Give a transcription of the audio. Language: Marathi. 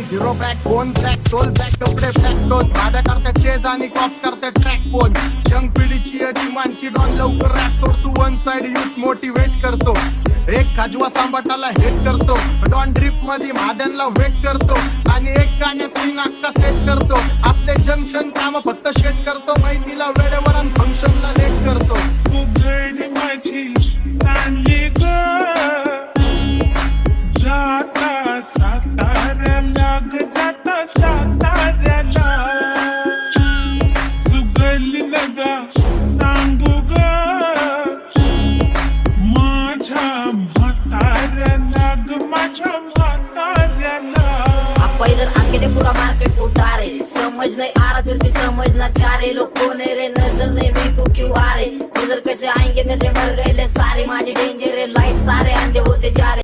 zero backbone black soul back कपडे ब्लॅक टोन भाड्या करते चेज आणि कॉप्स करते ट्रॅक फोन यंग पिढीची डिमांड की डॉन लवकर रॅप सोड तू वन साइड युथ मोटिवेट करतो एक खाजवा सांबाटाला हेट करतो डॉन ड्रिप मध्ये महाद्यांना वेट करतो आणि एक गाण्या सिंग अक्का सेट करतो असले जंक्शन काम फक्त शेट करतो माहितीला वेळेवर आणि फंक्शनला लेट करतो उघड माझी सांगली ग जाता साताऱ्याला ग जाता साताऱ्याला सुगली नगा सांगू ग माझ्या म्हाताऱ्याला ग माझ्या म्हाताऱ्याला आपा इधर आके दे पूरा मार्केट उतारे समझ नहीं आ रहा फिर भी समझना चाह रहे लोग कौन है रे नजर नहीं मेरे को क्यों आ रहे उधर कैसे आएंगे मेरे मर गए ले सारे माझे डेंजर है लाइट सारे अंधे होते जा रहे